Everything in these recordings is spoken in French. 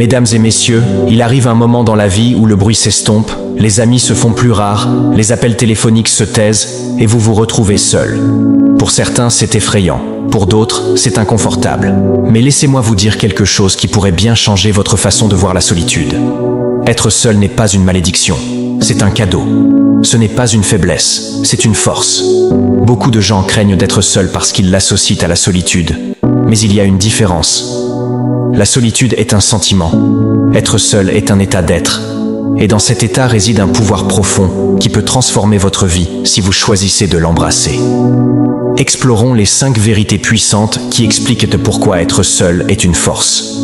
Mesdames et messieurs, il arrive un moment dans la vie où le bruit s'estompe, les amis se font plus rares, les appels téléphoniques se taisent et vous vous retrouvez seul. Pour certains, c'est effrayant. Pour d'autres, c'est inconfortable. Mais laissez-moi vous dire quelque chose qui pourrait bien changer votre façon de voir la solitude. Être seul n'est pas une malédiction, c'est un cadeau. Ce n'est pas une faiblesse, c'est une force. Beaucoup de gens craignent d'être seuls parce qu'ils l'associent à la solitude. Mais il y a une différence. La solitude est un sentiment. Être seul est un état d'être. Et dans cet état réside un pouvoir profond qui peut transformer votre vie si vous choisissez de l'embrasser. Explorons les 5 vérités puissantes qui expliquent pourquoi être seul est une force.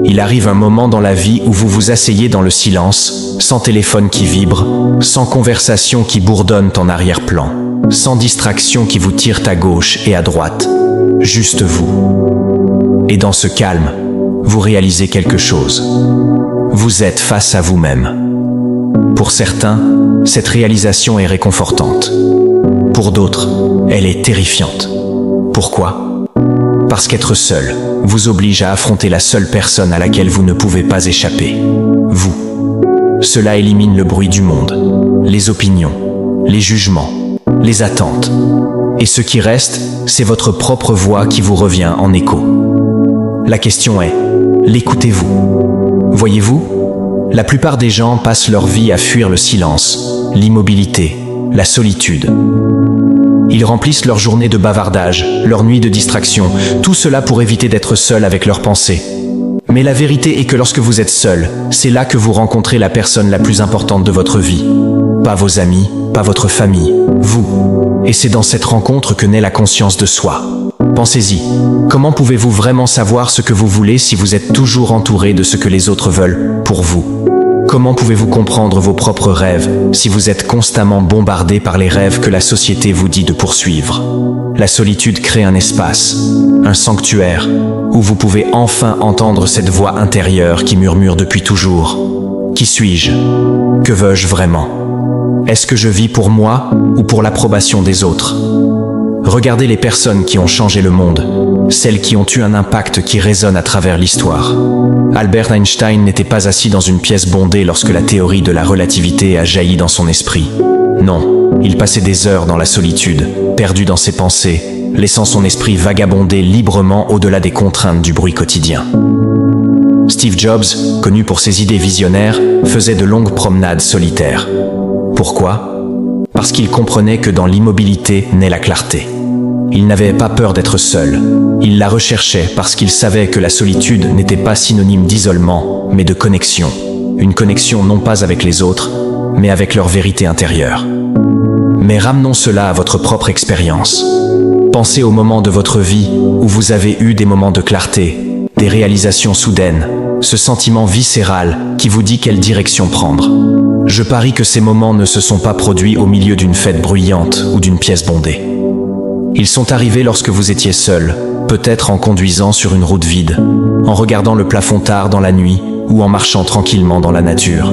Il arrive un moment dans la vie où vous vous asseyez dans le silence, sans téléphone qui vibre, sans conversation qui bourdonne en arrière-plan, sans distraction qui vous tire à gauche et à droite, juste vous. Et dans ce calme, vous réalisez quelque chose. Vous êtes face à vous-même. Pour certains, cette réalisation est réconfortante. Pour d'autres, elle est terrifiante. Pourquoi ? Parce qu'être seul vous oblige à affronter la seule personne à laquelle vous ne pouvez pas échapper. Vous. Cela élimine le bruit du monde, les opinions, les jugements, les attentes. Et ce qui reste, c'est votre propre voix qui vous revient en écho. La question est, l'écoutez-vous ? Voyez-vous ? La plupart des gens passent leur vie à fuir le silence, l'immobilité, la solitude. Ils remplissent leur journée de bavardage, leur nuit de distraction, tout cela pour éviter d'être seuls avec leurs pensées. Mais la vérité est que lorsque vous êtes seul, c'est là que vous rencontrez la personne la plus importante de votre vie. Pas vos amis, pas votre famille, vous. Et c'est dans cette rencontre que naît la conscience de soi. Pensez-y, comment pouvez-vous vraiment savoir ce que vous voulez si vous êtes toujours entouré de ce que les autres veulent pour vous ? Comment pouvez-vous comprendre vos propres rêves si vous êtes constamment bombardé par les rêves que la société vous dit de poursuivre ? La solitude crée un espace, un sanctuaire, où vous pouvez enfin entendre cette voix intérieure qui murmure depuis toujours. Qui suis-je ? Que veux-je vraiment ? Est-ce que je vis pour moi ou pour l'approbation des autres ? Regardez les personnes qui ont changé le monde, celles qui ont eu un impact qui résonne à travers l'histoire. Albert Einstein n'était pas assis dans une pièce bondée lorsque la théorie de la relativité a jailli dans son esprit. Non, il passait des heures dans la solitude, perdu dans ses pensées, laissant son esprit vagabonder librement au-delà des contraintes du bruit quotidien. Steve Jobs, connu pour ses idées visionnaires, faisait de longues promenades solitaires. Pourquoi ? Parce qu'il comprenait que dans l'immobilité naît la clarté. Il n'avait pas peur d'être seul. Il la recherchait parce qu'il savait que la solitude n'était pas synonyme d'isolement, mais de connexion. Une connexion non pas avec les autres, mais avec leur vérité intérieure. Mais ramenons cela à votre propre expérience. Pensez au moment de votre vie où vous avez eu des moments de clarté, des réalisations soudaines, ce sentiment viscéral qui vous dit quelle direction prendre. Je parie que ces moments ne se sont pas produits au milieu d'une fête bruyante ou d'une pièce bondée. Ils sont arrivés lorsque vous étiez seul, peut-être en conduisant sur une route vide, en regardant le plafond tard dans la nuit ou en marchant tranquillement dans la nature.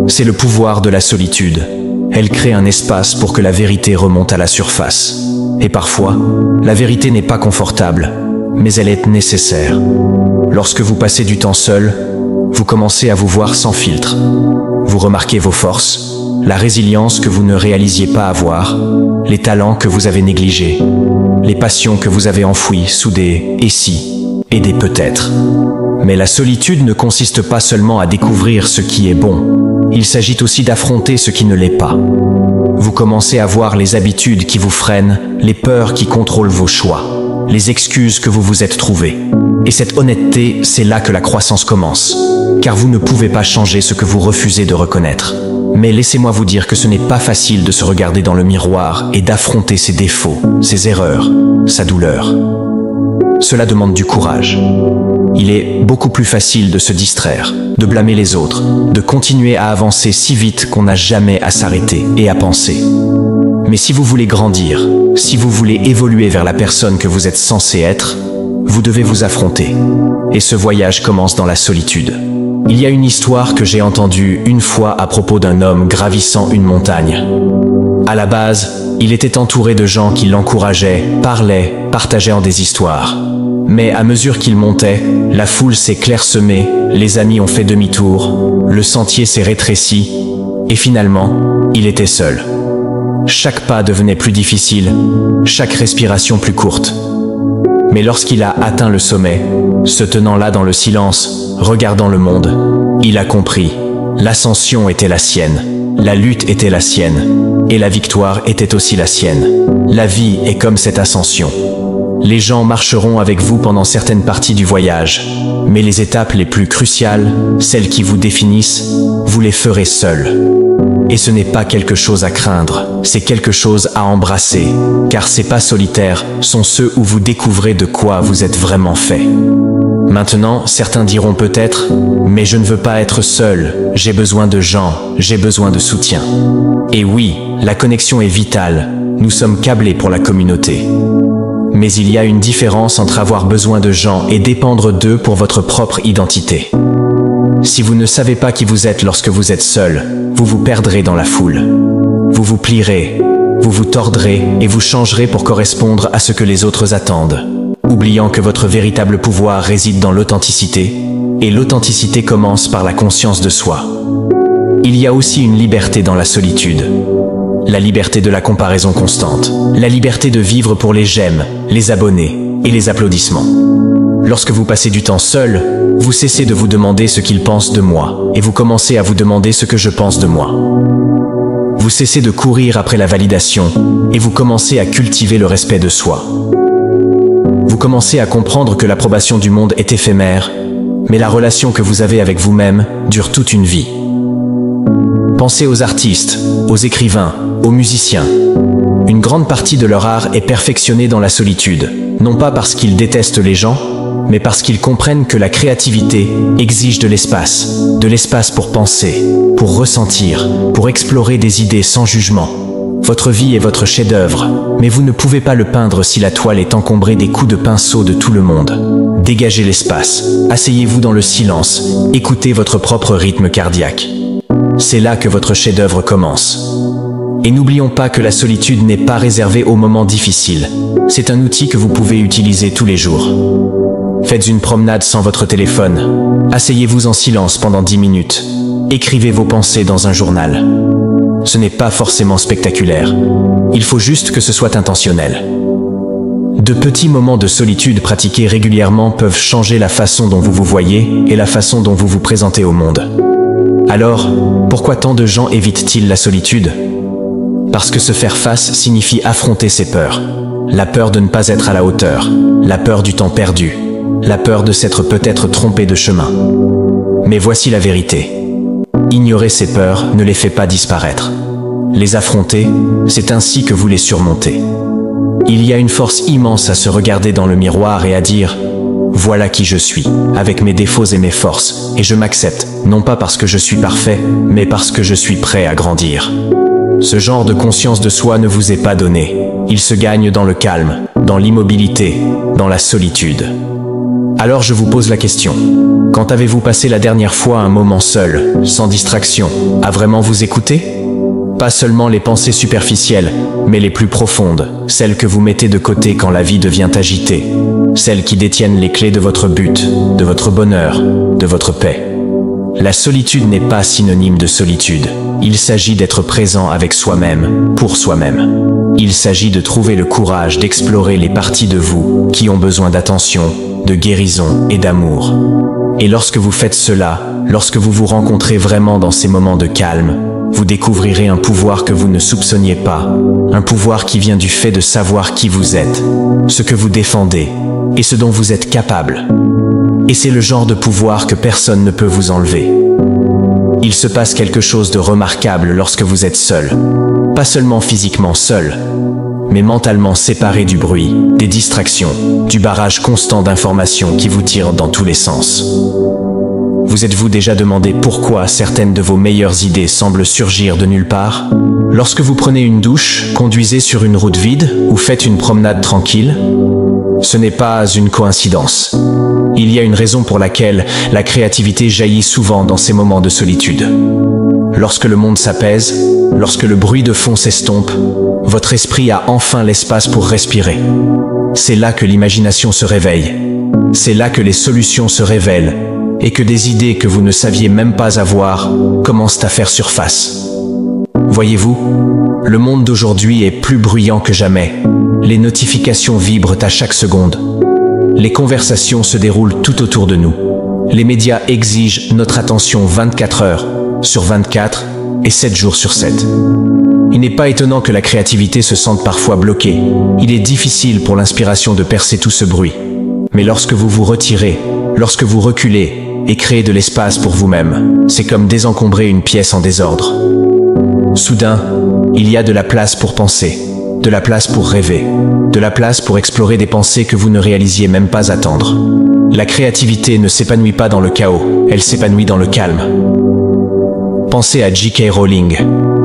C'est le pouvoir de la solitude. Elle crée un espace pour que la vérité remonte à la surface. Et parfois, la vérité n'est pas confortable, mais elle est nécessaire. Lorsque vous passez du temps seul, vous commencez à vous voir sans filtre. Vous remarquez vos forces, la résilience que vous ne réalisiez pas avoir, les talents que vous avez négligés, les passions que vous avez enfouies sous des « et si » et des « peut-être ». Mais la solitude ne consiste pas seulement à découvrir ce qui est bon, il s'agit aussi d'affronter ce qui ne l'est pas. Vous commencez à voir les habitudes qui vous freinent, les peurs qui contrôlent vos choix, les excuses que vous vous êtes trouvées. Et cette honnêteté, c'est là que la croissance commence, car vous ne pouvez pas changer ce que vous refusez de reconnaître. Mais laissez-moi vous dire que ce n'est pas facile de se regarder dans le miroir et d'affronter ses défauts, ses erreurs, sa douleur. Cela demande du courage. Il est beaucoup plus facile de se distraire, de blâmer les autres, de continuer à avancer si vite qu'on n'a jamais à s'arrêter et à penser. Mais si vous voulez grandir, si vous voulez évoluer vers la personne que vous êtes censé être, vous devez vous affronter. Et ce voyage commence dans la solitude. Il y a une histoire que j'ai entendue une fois à propos d'un homme gravissant une montagne. À la base, il était entouré de gens qui l'encourageaient, parlaient, partageaient en des histoires. Mais à mesure qu'il montait, la foule s'est clairsemée, les amis ont fait demi-tour, le sentier s'est rétréci, et finalement, il était seul. Chaque pas devenait plus difficile, chaque respiration plus courte. Mais lorsqu'il a atteint le sommet, se tenant là dans le silence, regardant le monde, il a compris. L'ascension était la sienne, la lutte était la sienne, et la victoire était aussi la sienne. La vie est comme cette ascension. Les gens marcheront avec vous pendant certaines parties du voyage, mais les étapes les plus cruciales, celles qui vous définissent, vous les ferez seuls. Et ce n'est pas quelque chose à craindre, c'est quelque chose à embrasser, car ces pas solitaires sont ceux où vous découvrez de quoi vous êtes vraiment fait. Maintenant, certains diront peut-être, mais je ne veux pas être seul, j'ai besoin de gens, j'ai besoin de soutien. Et oui, la connexion est vitale, nous sommes câblés pour la communauté. Mais il y a une différence entre avoir besoin de gens et dépendre d'eux pour votre propre identité. Si vous ne savez pas qui vous êtes lorsque vous êtes seul, vous vous perdrez dans la foule. Vous vous plierez, vous vous tordrez et vous changerez pour correspondre à ce que les autres attendent, oubliant que votre véritable pouvoir réside dans l'authenticité, et l'authenticité commence par la conscience de soi. Il y a aussi une liberté dans la solitude. La liberté de la comparaison constante, la liberté de vivre pour les j'aime, les abonnés et les applaudissements. Lorsque vous passez du temps seul, vous cessez de vous demander ce qu'ils pensent de moi, et vous commencez à vous demander ce que je pense de moi. Vous cessez de courir après la validation, et vous commencez à cultiver le respect de soi. Vous commencez à comprendre que l'approbation du monde est éphémère, mais la relation que vous avez avec vous-même dure toute une vie. Pensez aux artistes, aux écrivains, aux musiciens. Une grande partie de leur art est perfectionnée dans la solitude, non pas parce qu'ils détestent les gens, mais parce qu'ils comprennent que la créativité exige de l'espace pour penser, pour ressentir, pour explorer des idées sans jugement. Votre vie est votre chef-d'œuvre, mais vous ne pouvez pas le peindre si la toile est encombrée des coups de pinceau de tout le monde. Dégagez l'espace, asseyez-vous dans le silence, écoutez votre propre rythme cardiaque. C'est là que votre chef-d'œuvre commence. Et n'oublions pas que la solitude n'est pas réservée aux moments difficiles. C'est un outil que vous pouvez utiliser tous les jours. Faites une promenade sans votre téléphone. Asseyez-vous en silence pendant 10 minutes. Écrivez vos pensées dans un journal. Ce n'est pas forcément spectaculaire. Il faut juste que ce soit intentionnel. De petits moments de solitude pratiqués régulièrement peuvent changer la façon dont vous vous voyez et la façon dont vous vous présentez au monde. Alors, pourquoi tant de gens évitent-ils la solitude? Parce que se faire face signifie affronter ses peurs. La peur de ne pas être à la hauteur, la peur du temps perdu, la peur de s'être peut-être trompé de chemin. Mais voici la vérité. Ignorer ces peurs ne les fait pas disparaître. Les affronter, c'est ainsi que vous les surmontez. Il y a une force immense à se regarder dans le miroir et à dire « Voilà qui je suis, avec mes défauts et mes forces, et je m'accepte, non pas parce que je suis parfait, mais parce que je suis prêt à grandir. » Ce genre de conscience de soi ne vous est pas donné. Il se gagne dans le calme, dans l'immobilité, dans la solitude. Alors je vous pose la question. Quand avez-vous passé la dernière fois un moment seul, sans distraction, à vraiment vous écouter? Pas seulement les pensées superficielles, mais les plus profondes, celles que vous mettez de côté quand la vie devient agitée, celles qui détiennent les clés de votre but, de votre bonheur, de votre paix. La solitude n'est pas synonyme de solitude. Il s'agit d'être présent avec soi-même, pour soi-même. Il s'agit de trouver le courage d'explorer les parties de vous qui ont besoin d'attention, de guérison et d'amour. Et lorsque vous faites cela, lorsque vous vous rencontrez vraiment dans ces moments de calme, vous découvrirez un pouvoir que vous ne soupçonniez pas, un pouvoir qui vient du fait de savoir qui vous êtes, ce que vous défendez et ce dont vous êtes capable. Et c'est le genre de pouvoir que personne ne peut vous enlever. Il se passe quelque chose de remarquable lorsque vous êtes seul. Pas seulement physiquement seul, mais mentalement séparé du bruit, des distractions, du barrage constant d'informations qui vous tirent dans tous les sens. Vous êtes-vous déjà demandé pourquoi certaines de vos meilleures idées semblent surgir de nulle part? Lorsque vous prenez une douche, conduisez sur une route vide ou faites une promenade tranquille, ce n'est pas une coïncidence. Il y a une raison pour laquelle la créativité jaillit souvent dans ces moments de solitude. Lorsque le monde s'apaise, lorsque le bruit de fond s'estompe, votre esprit a enfin l'espace pour respirer. C'est là que l'imagination se réveille. C'est là que les solutions se révèlent et que des idées que vous ne saviez même pas avoir commencent à faire surface. Voyez-vous, le monde d'aujourd'hui est plus bruyant que jamais. Les notifications vibrent à chaque seconde. Les conversations se déroulent tout autour de nous. Les médias exigent notre attention 24 heures sur 24 et 7 jours sur 7. Il n'est pas étonnant que la créativité se sente parfois bloquée. Il est difficile pour l'inspiration de percer tout ce bruit. Mais lorsque vous vous retirez, lorsque vous reculez et créez de l'espace pour vous-même, c'est comme désencombrer une pièce en désordre. Soudain, il y a de la place pour penser, de la place pour rêver, de la place pour explorer des pensées que vous ne réalisiez même pas attendre. La créativité ne s'épanouit pas dans le chaos, elle s'épanouit dans le calme. Pensez à J.K. Rowling.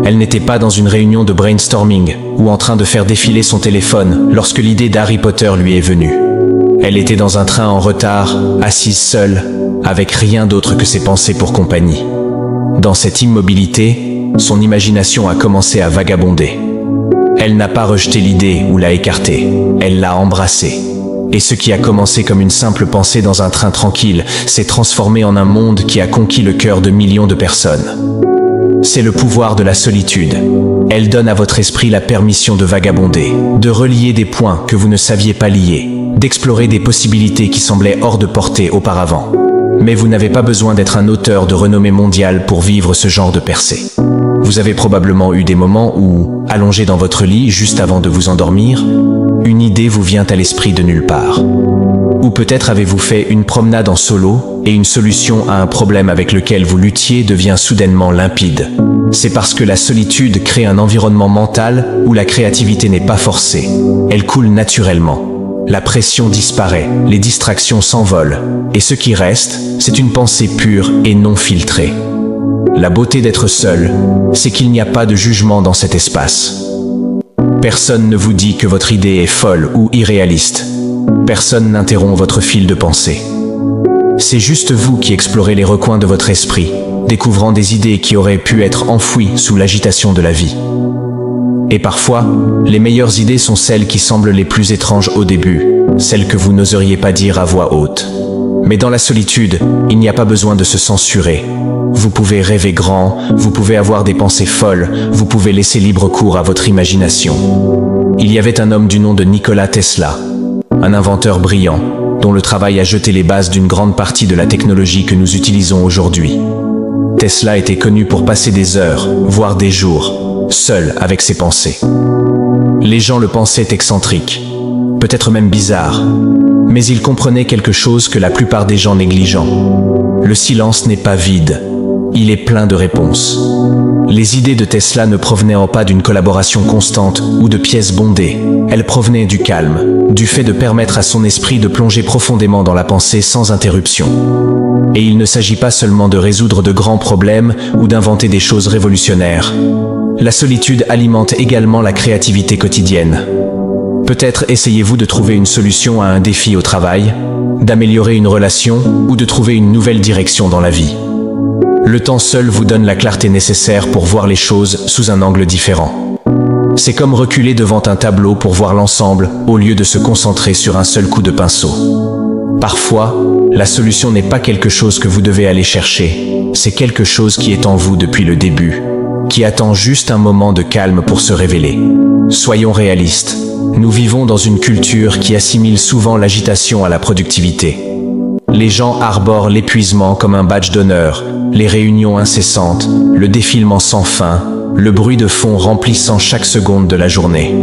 Elle n'était pas dans une réunion de brainstorming ou en train de faire défiler son téléphone lorsque l'idée d'Harry Potter lui est venue. Elle était dans un train en retard, assise seule, avec rien d'autre que ses pensées pour compagnie. Dans cette immobilité, son imagination a commencé à vagabonder. Elle n'a pas rejeté l'idée ou l'a écartée, elle l'a embrassée. Et ce qui a commencé comme une simple pensée dans un train tranquille s'est transformé en un monde qui a conquis le cœur de millions de personnes. C'est le pouvoir de la solitude. Elle donne à votre esprit la permission de vagabonder, de relier des points que vous ne saviez pas lier, d'explorer des possibilités qui semblaient hors de portée auparavant. Mais vous n'avez pas besoin d'être un auteur de renommée mondiale pour vivre ce genre de percée. Vous avez probablement eu des moments où, allongé dans votre lit juste avant de vous endormir, une idée vous vient à l'esprit de nulle part. Ou peut-être avez-vous fait une promenade en solo et une solution à un problème avec lequel vous luttiez devient soudainement limpide. C'est parce que la solitude crée un environnement mental où la créativité n'est pas forcée. Elle coule naturellement. La pression disparaît, les distractions s'envolent, et ce qui reste, c'est une pensée pure et non filtrée. La beauté d'être seul, c'est qu'il n'y a pas de jugement dans cet espace. Personne ne vous dit que votre idée est folle ou irréaliste. Personne n'interrompt votre fil de pensée. C'est juste vous qui explorez les recoins de votre esprit, découvrant des idées qui auraient pu être enfouies sous l'agitation de la vie. Et parfois, les meilleures idées sont celles qui semblent les plus étranges au début, celles que vous n'oseriez pas dire à voix haute. Mais dans la solitude, il n'y a pas besoin de se censurer. Vous pouvez rêver grand, vous pouvez avoir des pensées folles, vous pouvez laisser libre cours à votre imagination. Il y avait un homme du nom de Nikola Tesla, un inventeur brillant, dont le travail a jeté les bases d'une grande partie de la technologie que nous utilisons aujourd'hui. Tesla était connu pour passer des heures, voire des jours, seul avec ses pensées. Les gens le pensaient excentrique, peut-être même bizarre, mais il comprenait quelque chose que la plupart des gens négligent. Le silence n'est pas vide, il est plein de réponses. Les idées de Tesla ne provenaient pas d'une collaboration constante ou de pièces bondées, elles provenaient du calme, du fait de permettre à son esprit de plonger profondément dans la pensée sans interruption. Et il ne s'agit pas seulement de résoudre de grands problèmes ou d'inventer des choses révolutionnaires. La solitude alimente également la créativité quotidienne. Peut-être essayez-vous de trouver une solution à un défi au travail, d'améliorer une relation ou de trouver une nouvelle direction dans la vie. Le temps seul vous donne la clarté nécessaire pour voir les choses sous un angle différent. C'est comme reculer devant un tableau pour voir l'ensemble au lieu de se concentrer sur un seul coup de pinceau. Parfois, la solution n'est pas quelque chose que vous devez aller chercher, c'est quelque chose qui est en vous depuis le début, qui attend juste un moment de calme pour se révéler. Soyons réalistes, nous vivons dans une culture qui assimile souvent l'agitation à la productivité. Les gens arborent l'épuisement comme un badge d'honneur, les réunions incessantes, le défilement sans fin, le bruit de fond remplissant chaque seconde de la journée.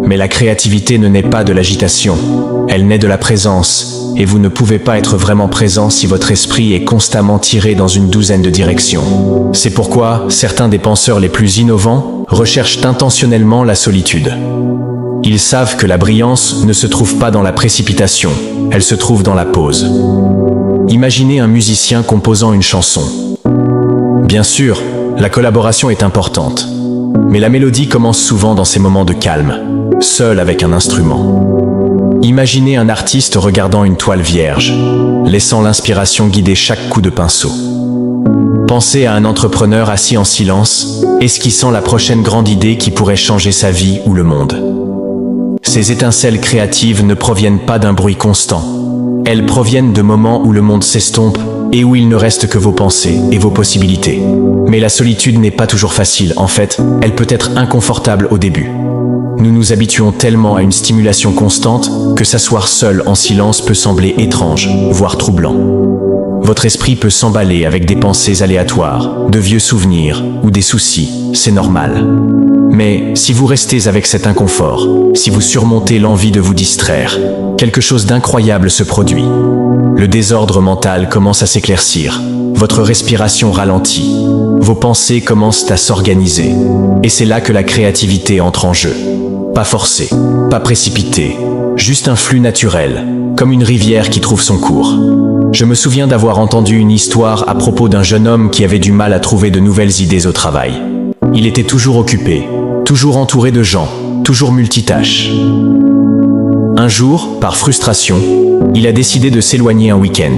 Mais la créativité ne naît pas de l'agitation, elle naît de la présence, et vous ne pouvez pas être vraiment présent si votre esprit est constamment tiré dans une douzaine de directions. C'est pourquoi certains des penseurs les plus innovants recherchent intentionnellement la solitude. Ils savent que la brillance ne se trouve pas dans la précipitation, elle se trouve dans la pause. Imaginez un musicien composant une chanson. Bien sûr, la collaboration est importante, mais la mélodie commence souvent dans ces moments de calme, seul avec un instrument. Imaginez un artiste regardant une toile vierge, laissant l'inspiration guider chaque coup de pinceau. Pensez à un entrepreneur assis en silence, esquissant la prochaine grande idée qui pourrait changer sa vie ou le monde. Ces étincelles créatives ne proviennent pas d'un bruit constant. Elles proviennent de moments où le monde s'estompe et où il ne reste que vos pensées et vos possibilités. Mais la solitude n'est pas toujours facile, en fait, elle peut être inconfortable au début. Nous nous habituons tellement à une stimulation constante que s'asseoir seul en silence peut sembler étrange, voire troublant. Votre esprit peut s'emballer avec des pensées aléatoires, de vieux souvenirs ou des soucis, c'est normal. Mais si vous restez avec cet inconfort, si vous surmontez l'envie de vous distraire, quelque chose d'incroyable se produit. Le désordre mental commence à s'éclaircir, votre respiration ralentit, vos pensées commencent à s'organiser. Et c'est là que la créativité entre en jeu. Pas forcée, pas précipitée, juste un flux naturel, comme une rivière qui trouve son cours. Je me souviens d'avoir entendu une histoire à propos d'un jeune homme qui avait du mal à trouver de nouvelles idées au travail. Il était toujours occupé, toujours entouré de gens, toujours multitâche. Un jour, par frustration, il a décidé de s'éloigner un week-end.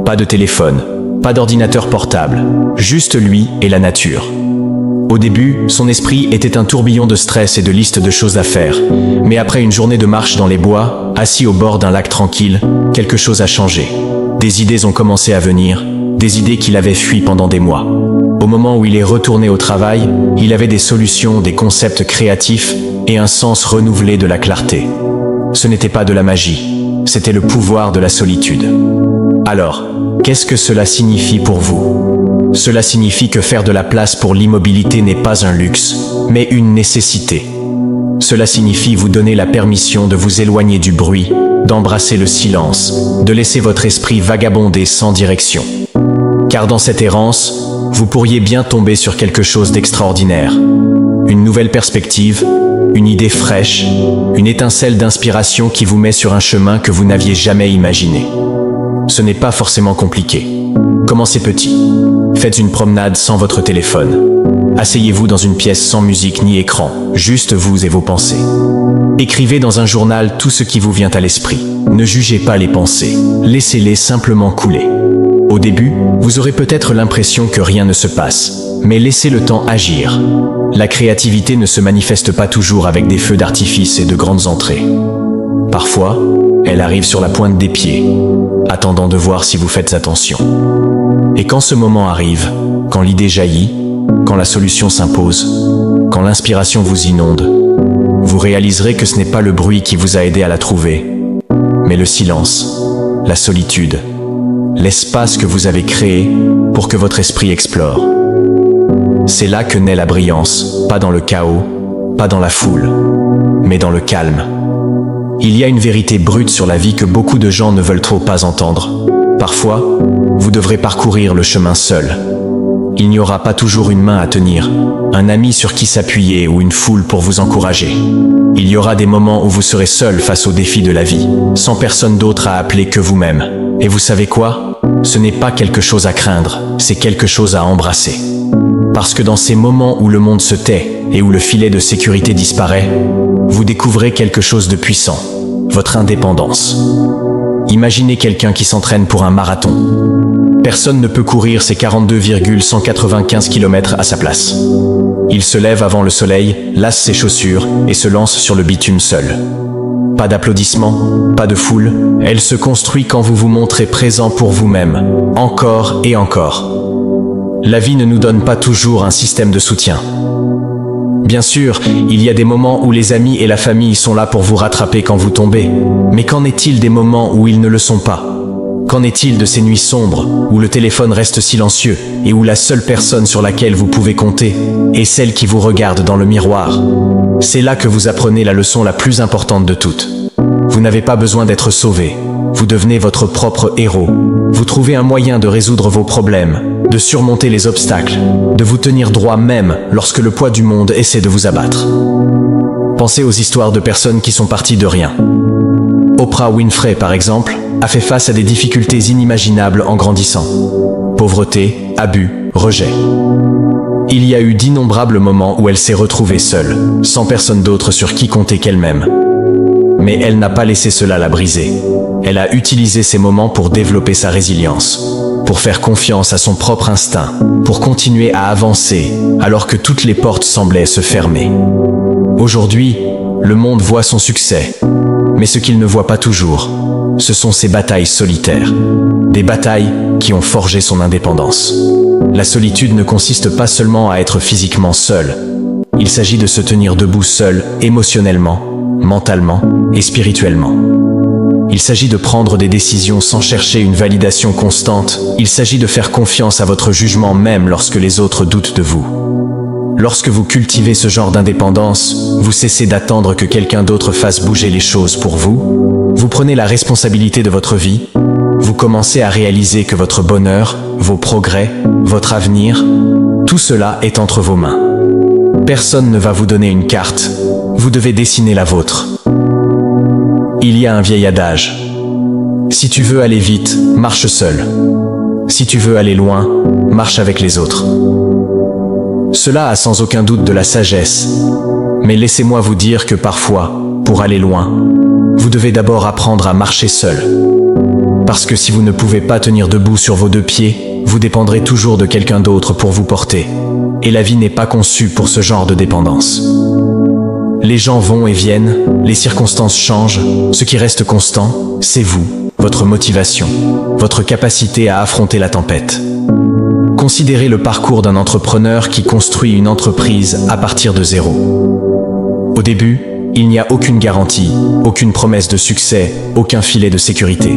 Pas de téléphone, pas d'ordinateur portable, juste lui et la nature. Au début, son esprit était un tourbillon de stress et de listes de choses à faire. Mais après une journée de marche dans les bois, assis au bord d'un lac tranquille, quelque chose a changé. Des idées ont commencé à venir, des idées qu'il avait fuies pendant des mois. Au moment où il est retourné au travail, il avait des solutions, des concepts créatifs et un sens renouvelé de la clarté. Ce n'était pas de la magie, c'était le pouvoir de la solitude. Alors, qu'est-ce que cela signifie pour vous ? Cela signifie que faire de la place pour l'immobilité n'est pas un luxe, mais une nécessité. Cela signifie vous donner la permission de vous éloigner du bruit, d'embrasser le silence, de laisser votre esprit vagabonder sans direction. Car dans cette errance, vous pourriez bien tomber sur quelque chose d'extraordinaire. Une nouvelle perspective, une idée fraîche, une étincelle d'inspiration qui vous met sur un chemin que vous n'aviez jamais imaginé. Ce n'est pas forcément compliqué. Commencez petit. Faites une promenade sans votre téléphone. Asseyez-vous dans une pièce sans musique ni écran, juste vous et vos pensées. Écrivez dans un journal tout ce qui vous vient à l'esprit. Ne jugez pas les pensées, laissez-les simplement couler. Au début, vous aurez peut-être l'impression que rien ne se passe, mais laissez le temps agir. La créativité ne se manifeste pas toujours avec des feux d'artifice et de grandes entrées. Parfois, elle arrive sur la pointe des pieds, attendant de voir si vous faites attention. Et quand ce moment arrive, quand l'idée jaillit, quand la solution s'impose, quand l'inspiration vous inonde, vous réaliserez que ce n'est pas le bruit qui vous a aidé à la trouver, mais le silence, la solitude, l'espace que vous avez créé pour que votre esprit explore. C'est là que naît la brillance, pas dans le chaos, pas dans la foule, mais dans le calme. Il y a une vérité brute sur la vie que beaucoup de gens ne veulent trop pas entendre. Parfois, vous devrez parcourir le chemin seul. Il n'y aura pas toujours une main à tenir, un ami sur qui s'appuyer ou une foule pour vous encourager. Il y aura des moments où vous serez seul face aux défis de la vie, sans personne d'autre à appeler que vous-même. Et vous savez quoi ? Ce n'est pas quelque chose à craindre, c'est quelque chose à embrasser. Parce que dans ces moments où le monde se tait et où le filet de sécurité disparaît, vous découvrez quelque chose de puissant, votre indépendance. Imaginez quelqu'un qui s'entraîne pour un marathon. Personne ne peut courir ses 42,195 km à sa place. Il se lève avant le soleil, lasse ses chaussures et se lance sur le bitume seul. Pas d'applaudissements, pas de foule, elle se construit quand vous vous montrez présent pour vous-même, encore et encore. La vie ne nous donne pas toujours un système de soutien. Bien sûr, il y a des moments où les amis et la famille sont là pour vous rattraper quand vous tombez. Mais qu'en est-il des moments où ils ne le sont pas ? Qu'en est-il de ces nuits sombres, où le téléphone reste silencieux et où la seule personne sur laquelle vous pouvez compter est celle qui vous regarde dans le miroir ? C'est là que vous apprenez la leçon la plus importante de toutes. Vous n'avez pas besoin d'être sauvé. Vous devenez votre propre héros. Vous trouvez un moyen de résoudre vos problèmes, de surmonter les obstacles, de vous tenir droit même lorsque le poids du monde essaie de vous abattre. Pensez aux histoires de personnes qui sont parties de rien. Oprah Winfrey, par exemple, a fait face à des difficultés inimaginables en grandissant. Pauvreté, abus, rejet. Il y a eu d'innombrables moments où elle s'est retrouvée seule, sans personne d'autre sur qui compter qu'elle-même. Mais elle n'a pas laissé cela la briser. Elle a utilisé ces moments pour développer sa résilience, pour faire confiance à son propre instinct, pour continuer à avancer alors que toutes les portes semblaient se fermer. Aujourd'hui, le monde voit son succès, Mais ce qu'ils ne voient pas toujours, ce sont ces batailles solitaires. Des batailles qui ont forgé son indépendance. La solitude ne consiste pas seulement à être physiquement seul. Il s'agit de se tenir debout seul, émotionnellement, mentalement et spirituellement. Il s'agit de prendre des décisions sans chercher une validation constante. Il s'agit de faire confiance à votre jugement même lorsque les autres doutent de vous. Lorsque vous cultivez ce genre d'indépendance, vous cessez d'attendre que quelqu'un d'autre fasse bouger les choses pour vous. Vous prenez la responsabilité de votre vie. Vous commencez à réaliser que votre bonheur, vos progrès, votre avenir, tout cela est entre vos mains. Personne ne va vous donner une carte. Vous devez dessiner la vôtre. Il y a un vieil adage. Si tu veux aller vite, marche seul. Si tu veux aller loin, marche avec les autres. Cela a sans aucun doute de la sagesse. Mais laissez-moi vous dire que parfois, pour aller loin, vous devez d'abord apprendre à marcher seul. Parce que si vous ne pouvez pas tenir debout sur vos deux pieds, vous dépendrez toujours de quelqu'un d'autre pour vous porter. Et la vie n'est pas conçue pour ce genre de dépendance. Les gens vont et viennent, les circonstances changent, ce qui reste constant, c'est vous, votre motivation, votre capacité à affronter la tempête. Considérez le parcours d'un entrepreneur qui construit une entreprise à partir de zéro. Au début, il n'y a aucune garantie, aucune promesse de succès, aucun filet de sécurité.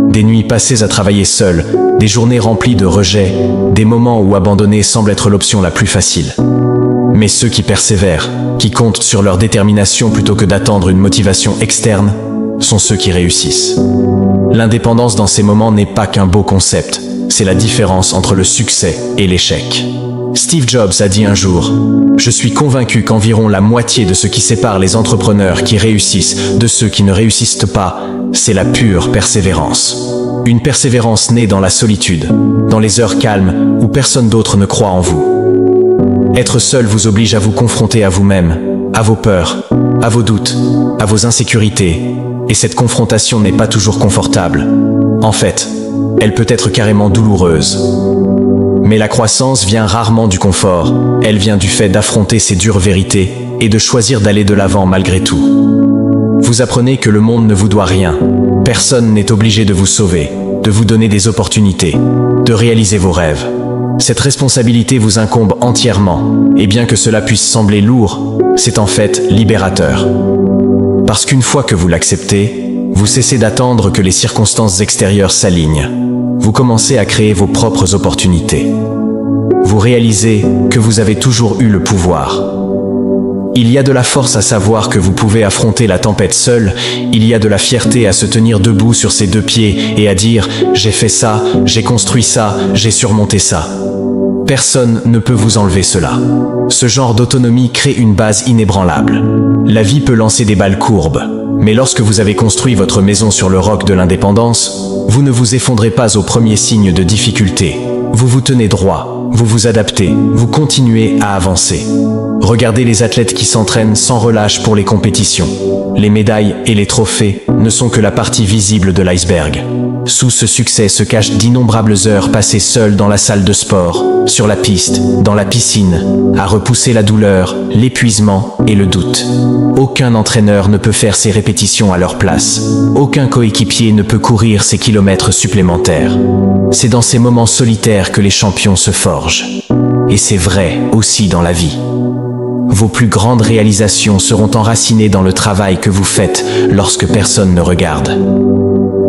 Des nuits passées à travailler seul, des journées remplies de rejets, des moments où abandonner semble être l'option la plus facile. Mais ceux qui persévèrent, qui comptent sur leur détermination plutôt que d'attendre une motivation externe, sont ceux qui réussissent. L'indépendance dans ces moments n'est pas qu'un beau concept, c'est la différence entre le succès et l'échec. Steve Jobs a dit un jour « Je suis convaincu qu'environ la moitié de ce qui sépare les entrepreneurs qui réussissent de ceux qui ne réussissent pas, c'est la pure persévérance. » Une persévérance née dans la solitude, dans les heures calmes où personne d'autre ne croit en vous. Être seul vous oblige à vous confronter à vous-même, à vos peurs, à vos doutes, à vos insécurités, et cette confrontation n'est pas toujours confortable. En fait, elle peut être carrément douloureuse. Mais la croissance vient rarement du confort, elle vient du fait d'affronter ces dures vérités et de choisir d'aller de l'avant malgré tout. Vous apprenez que le monde ne vous doit rien, personne n'est obligé de vous sauver, de vous donner des opportunités, de réaliser vos rêves. Cette responsabilité vous incombe entièrement, et bien que cela puisse sembler lourd, c'est en fait libérateur. Parce qu'une fois que vous l'acceptez, vous cessez d'attendre que les circonstances extérieures s'alignent. Vous commencez à créer vos propres opportunités. Vous réalisez que vous avez toujours eu le pouvoir. Il y a de la force à savoir que vous pouvez affronter la tempête seul, il y a de la fierté à se tenir debout sur ses deux pieds et à dire « j'ai fait ça, j'ai construit ça, j'ai surmonté ça ». Personne ne peut vous enlever cela. Ce genre d'autonomie crée une base inébranlable. La vie peut lancer des balles courbes, mais lorsque vous avez construit votre maison sur le roc de l'indépendance, vous ne vous effondrez pas au premier signe de difficulté. Vous vous tenez droit, vous vous adaptez, vous continuez à avancer. Regardez les athlètes qui s'entraînent sans relâche pour les compétitions. Les médailles et les trophées ne sont que la partie visible de l'iceberg. Sous ce succès se cachent d'innombrables heures passées seules dans la salle de sport, sur la piste, dans la piscine, à repousser la douleur, l'épuisement et le doute. Aucun entraîneur ne peut faire ces répétitions à leur place. Aucun coéquipier ne peut courir ces kilomètres supplémentaires. C'est dans ces moments solitaires que les champions se forgent. Et c'est vrai aussi dans la vie. Vos plus grandes réalisations seront enracinées dans le travail que vous faites lorsque personne ne regarde.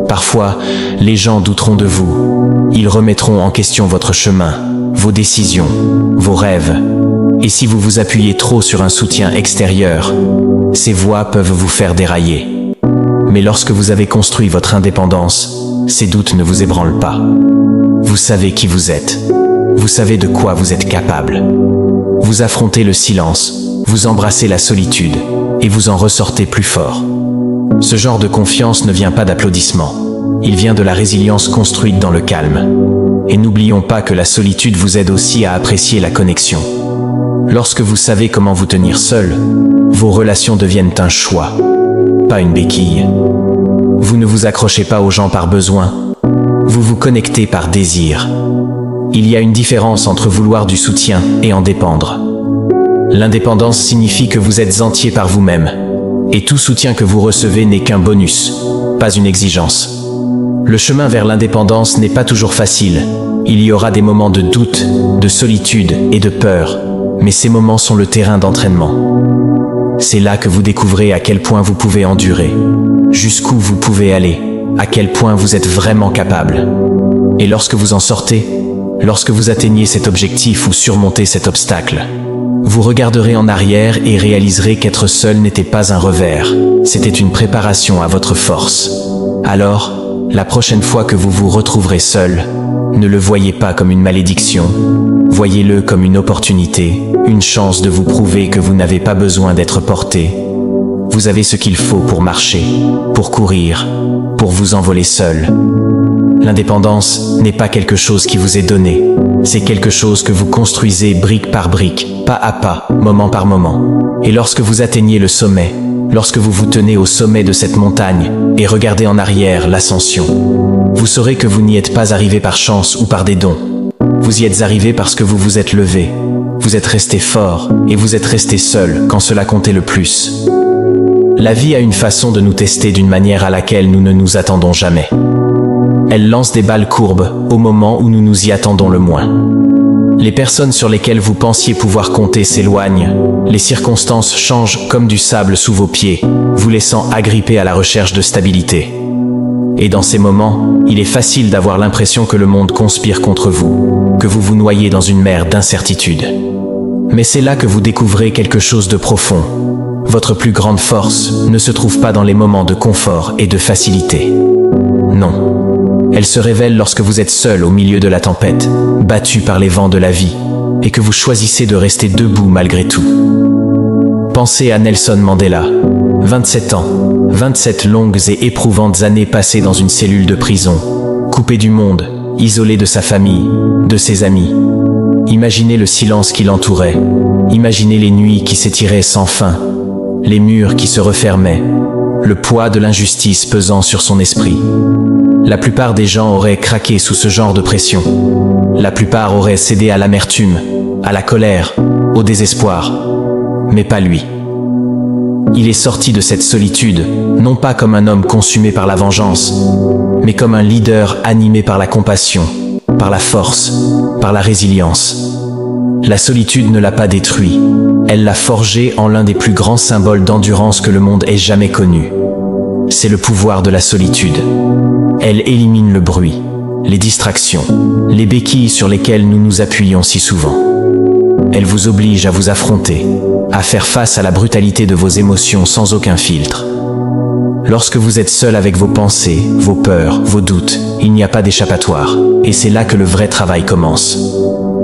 Parfois, les gens douteront de vous. Ils remettront en question votre chemin, vos décisions, vos rêves. Et si vous vous appuyez trop sur un soutien extérieur, ces voix peuvent vous faire dérailler. Mais lorsque vous avez construit votre indépendance, ces doutes ne vous ébranlent pas. Vous savez qui vous êtes. Vous savez de quoi vous êtes capable. Vous affrontez le silence, vous embrassez la solitude et vous en ressortez plus fort. Ce genre de confiance ne vient pas d'applaudissements. Il vient de la résilience construite dans le calme. Et n'oublions pas que la solitude vous aide aussi à apprécier la connexion. Lorsque vous savez comment vous tenir seul, vos relations deviennent un choix, pas une béquille. Vous ne vous accrochez pas aux gens par besoin, vous vous connectez par désir. Il y a une différence entre vouloir du soutien et en dépendre. L'indépendance signifie que vous êtes entier par vous-même. Et tout soutien que vous recevez n'est qu'un bonus, pas une exigence. Le chemin vers l'indépendance n'est pas toujours facile. Il y aura des moments de doute, de solitude et de peur, mais ces moments sont le terrain d'entraînement. C'est là que vous découvrez à quel point vous pouvez endurer, jusqu'où vous pouvez aller, à quel point vous êtes vraiment capable. Et lorsque vous en sortez, lorsque vous atteignez cet objectif ou surmontez cet obstacle, vous regarderez en arrière et réaliserez qu'être seul n'était pas un revers, c'était une préparation à votre force. Alors, la prochaine fois que vous vous retrouverez seul, ne le voyez pas comme une malédiction, voyez-le comme une opportunité, une chance de vous prouver que vous n'avez pas besoin d'être porté. Vous avez ce qu'il faut pour marcher, pour courir, pour vous envoler seul. L'indépendance n'est pas quelque chose qui vous est donné, c'est quelque chose que vous construisez brique par brique, pas à pas, moment par moment. Et lorsque vous atteignez le sommet, lorsque vous vous tenez au sommet de cette montagne et regardez en arrière l'ascension, vous saurez que vous n'y êtes pas arrivé par chance ou par des dons. Vous y êtes arrivé parce que vous vous êtes levé, vous êtes resté fort et vous êtes resté seul quand cela comptait le plus. La vie a une façon de nous tester d'une manière à laquelle nous ne nous attendons jamais. Elle lance des balles courbes au moment où nous nous y attendons le moins. Les personnes sur lesquelles vous pensiez pouvoir compter s'éloignent, les circonstances changent comme du sable sous vos pieds, vous laissant agripper à la recherche de stabilité. Et dans ces moments, il est facile d'avoir l'impression que le monde conspire contre vous, que vous vous noyez dans une mer d'incertitude. Mais c'est là que vous découvrez quelque chose de profond. Votre plus grande force ne se trouve pas dans les moments de confort et de facilité. Non. Elle se révèle lorsque vous êtes seul au milieu de la tempête, battu par les vents de la vie, et que vous choisissez de rester debout malgré tout. Pensez à Nelson Mandela. 27 ans, 27 longues et éprouvantes années passées dans une cellule de prison, coupé du monde, isolé de sa famille, de ses amis. Imaginez le silence qui l'entourait, imaginez les nuits qui s'étiraient sans fin, les murs qui se refermaient, le poids de l'injustice pesant sur son esprit. La plupart des gens auraient craqué sous ce genre de pression. La plupart auraient cédé à l'amertume, à la colère, au désespoir. Mais pas lui. Il est sorti de cette solitude, non pas comme un homme consumé par la vengeance, mais comme un leader animé par la compassion, par la force, par la résilience. La solitude ne l'a pas détruit, elle l'a forgé en l'un des plus grands symboles d'endurance que le monde ait jamais connu. C'est le pouvoir de la solitude. Elle élimine le bruit, les distractions, les béquilles sur lesquelles nous nous appuyons si souvent. Elle vous oblige à vous affronter, à faire face à la brutalité de vos émotions sans aucun filtre. Lorsque vous êtes seul avec vos pensées, vos peurs, vos doutes, il n'y a pas d'échappatoire, et c'est là que le vrai travail commence.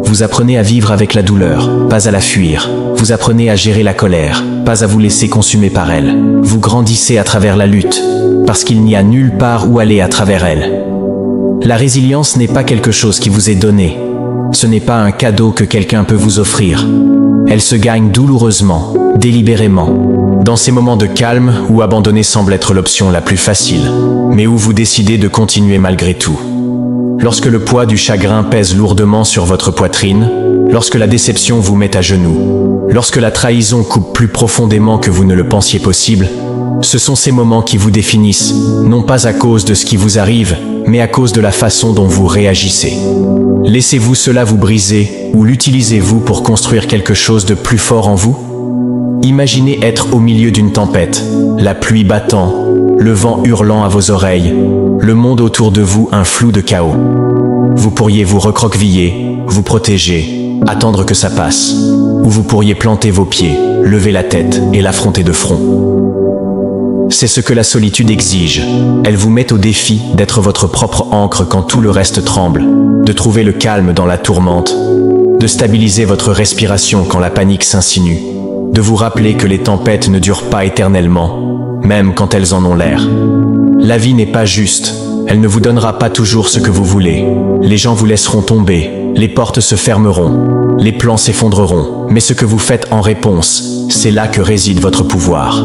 Vous apprenez à vivre avec la douleur, pas à la fuir. Vous apprenez à gérer la colère, pas à vous laisser consumer par elle. Vous grandissez à travers la lutte, parce qu'il n'y a nulle part où aller à travers elle. La résilience n'est pas quelque chose qui vous est donné. Ce n'est pas un cadeau que quelqu'un peut vous offrir. Elle se gagne douloureusement, délibérément, dans ces moments de calme où abandonner semble être l'option la plus facile, mais où vous décidez de continuer malgré tout. Lorsque le poids du chagrin pèse lourdement sur votre poitrine, lorsque la déception vous met à genoux, lorsque la trahison coupe plus profondément que vous ne le pensiez possible, ce sont ces moments qui vous définissent, non pas à cause de ce qui vous arrive, mais à cause de la façon dont vous réagissez. Laissez-vous cela vous briser, ou l'utilisez-vous pour construire quelque chose de plus fort en vous? Imaginez être au milieu d'une tempête, la pluie battant, le vent hurlant à vos oreilles, le monde autour de vous un flou de chaos. Vous pourriez vous recroqueviller, vous protéger, attendre que ça passe, ou vous pourriez planter vos pieds, lever la tête et l'affronter de front. C'est ce que la solitude exige. Elle vous met au défi d'être votre propre ancre quand tout le reste tremble, de trouver le calme dans la tourmente, de stabiliser votre respiration quand la panique s'insinue, de vous rappeler que les tempêtes ne durent pas éternellement, même quand elles en ont l'air. La vie n'est pas juste, elle ne vous donnera pas toujours ce que vous voulez. Les gens vous laisseront tomber, les portes se fermeront, les plans s'effondreront, mais ce que vous faites en réponse, c'est là que réside votre pouvoir.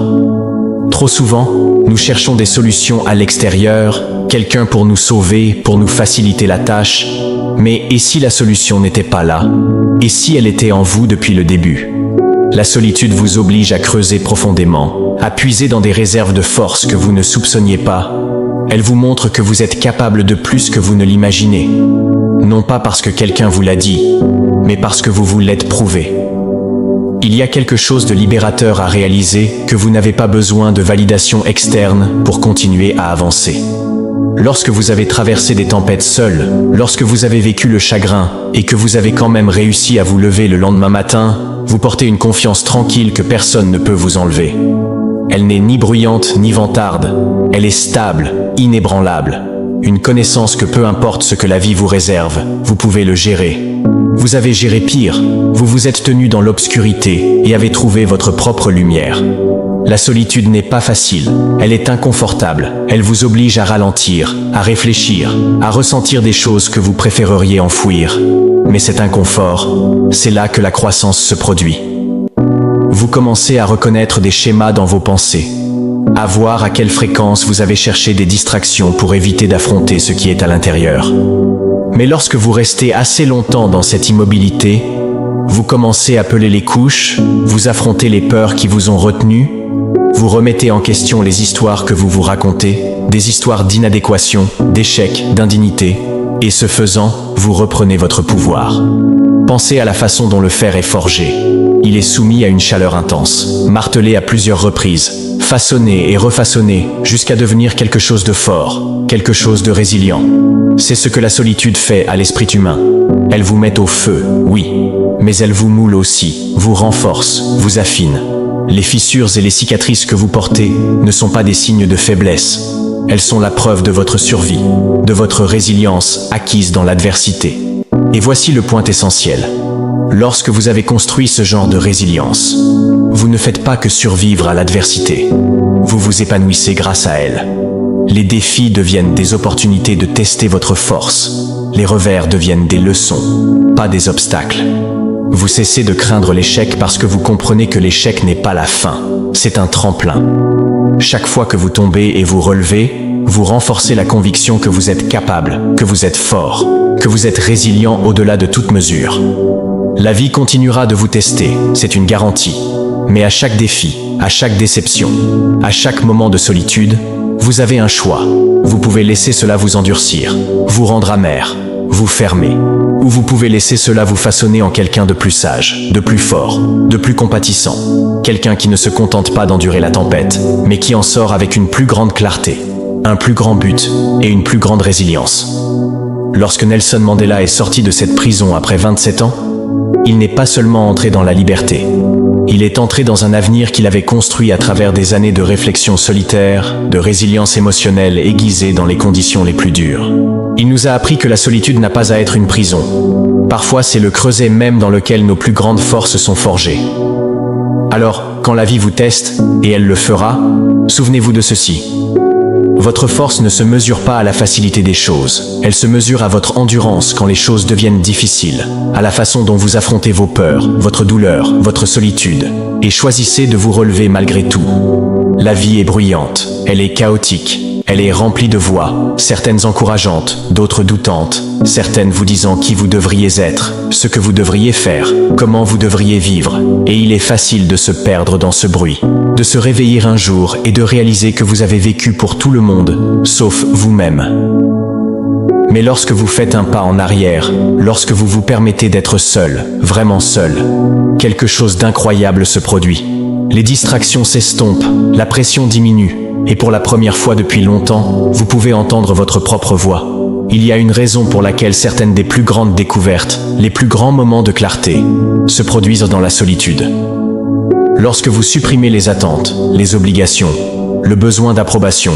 Trop souvent, nous cherchons des solutions à l'extérieur, quelqu'un pour nous sauver, pour nous faciliter la tâche. Mais et si la solution n'était pas là? Et si elle était en vous depuis le début? La solitude vous oblige à creuser profondément, à puiser dans des réserves de force que vous ne soupçonniez pas. Elle vous montre que vous êtes capable de plus que vous ne l'imaginez. Non pas parce que quelqu'un vous l'a dit, mais parce que vous vous l'êtes prouvé. Il y a quelque chose de libérateur à réaliser que vous n'avez pas besoin de validation externe pour continuer à avancer. Lorsque vous avez traversé des tempêtes seul, lorsque vous avez vécu le chagrin et que vous avez quand même réussi à vous lever le lendemain matin, vous portez une confiance tranquille que personne ne peut vous enlever. Elle n'est ni bruyante ni vantarde, elle est stable, inébranlable. Une connaissance que peu importe ce que la vie vous réserve, vous pouvez le gérer. Vous avez géré pire, vous vous êtes tenu dans l'obscurité et avez trouvé votre propre lumière. La solitude n'est pas facile, elle est inconfortable, elle vous oblige à ralentir, à réfléchir, à ressentir des choses que vous préféreriez enfouir. Mais cet inconfort, c'est là que la croissance se produit. Vous commencez à reconnaître des schémas dans vos pensées, à voir à quelle fréquence vous avez cherché des distractions pour éviter d'affronter ce qui est à l'intérieur. Mais lorsque vous restez assez longtemps dans cette immobilité, vous commencez à peler les couches, vous affrontez les peurs qui vous ont retenu, vous remettez en question les histoires que vous vous racontez, des histoires d'inadéquation, d'échec, d'indignité, et ce faisant, vous reprenez votre pouvoir. Pensez à la façon dont le fer est forgé. Il est soumis à une chaleur intense, martelé à plusieurs reprises, façonné et refaçonné jusqu'à devenir quelque chose de fort, quelque chose de résilient. C'est ce que la solitude fait à l'esprit humain. Elle vous met au feu, oui, mais elle vous moule aussi, vous renforce, vous affine. Les fissures et les cicatrices que vous portez ne sont pas des signes de faiblesse. Elles sont la preuve de votre survie, de votre résilience acquise dans l'adversité. Et voici le point essentiel. Lorsque vous avez construit ce genre de résilience, vous ne faites pas que survivre à l'adversité. Vous vous épanouissez grâce à elle. Les défis deviennent des opportunités de tester votre force. Les revers deviennent des leçons, pas des obstacles. Vous cessez de craindre l'échec parce que vous comprenez que l'échec n'est pas la fin, c'est un tremplin. Chaque fois que vous tombez et vous relevez, vous renforcez la conviction que vous êtes capable, que vous êtes fort, que vous êtes résilient au-delà de toute mesure. La vie continuera de vous tester, c'est une garantie. Mais à chaque défi, à chaque déception, à chaque moment de solitude, vous avez un choix. Vous pouvez laisser cela vous endurcir, vous rendre amer, vous fermer. Ou vous pouvez laisser cela vous façonner en quelqu'un de plus sage, de plus fort, de plus compatissant. Quelqu'un qui ne se contente pas d'endurer la tempête, mais qui en sort avec une plus grande clarté, un plus grand but et une plus grande résilience. Lorsque Nelson Mandela est sorti de cette prison après 27 ans, il n'est pas seulement entré dans la liberté. Il est entré dans un avenir qu'il avait construit à travers des années de réflexion solitaire, de résilience émotionnelle aiguisée dans les conditions les plus dures. Il nous a appris que la solitude n'a pas à être une prison. Parfois, c'est le creuset même dans lequel nos plus grandes forces sont forgées. Alors, quand la vie vous teste, et elle le fera, souvenez-vous de ceci. Votre force ne se mesure pas à la facilité des choses. Elle se mesure à votre endurance quand les choses deviennent difficiles, à la façon dont vous affrontez vos peurs, votre douleur, votre solitude, et choisissez de vous relever malgré tout. La vie est bruyante, elle est chaotique, elle est remplie de voix, certaines encourageantes, d'autres doutantes, certaines vous disant qui vous devriez être, ce que vous devriez faire, comment vous devriez vivre, et il est facile de se perdre dans ce bruit, de se réveiller un jour et de réaliser que vous avez vécu pour tout le monde, sauf vous-même. Mais lorsque vous faites un pas en arrière, lorsque vous vous permettez d'être seul, vraiment seul, quelque chose d'incroyable se produit. Les distractions s'estompent, la pression diminue, et pour la première fois depuis longtemps, vous pouvez entendre votre propre voix. Il y a une raison pour laquelle certaines des plus grandes découvertes, les plus grands moments de clarté, se produisent dans la solitude. Lorsque vous supprimez les attentes, les obligations, le besoin d'approbation,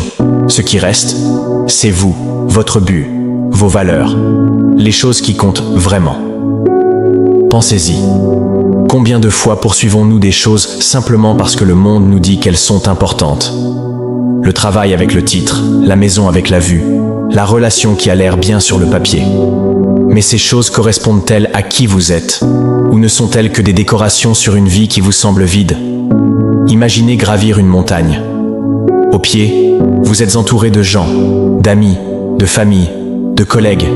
ce qui reste, c'est vous, votre but, vos valeurs, les choses qui comptent vraiment. Pensez-y. Combien de fois poursuivons-nous des choses simplement parce que le monde nous dit qu'elles sont importantes ? Le travail avec le titre, la maison avec la vue, la relation qui a l'air bien sur le papier. Mais ces choses correspondent-elles à qui vous êtes? Ou ne sont-elles que des décorations sur une vie qui vous semble vide? Imaginez gravir une montagne. Au pied, vous êtes entouré de gens, d'amis, de familles, de collègues,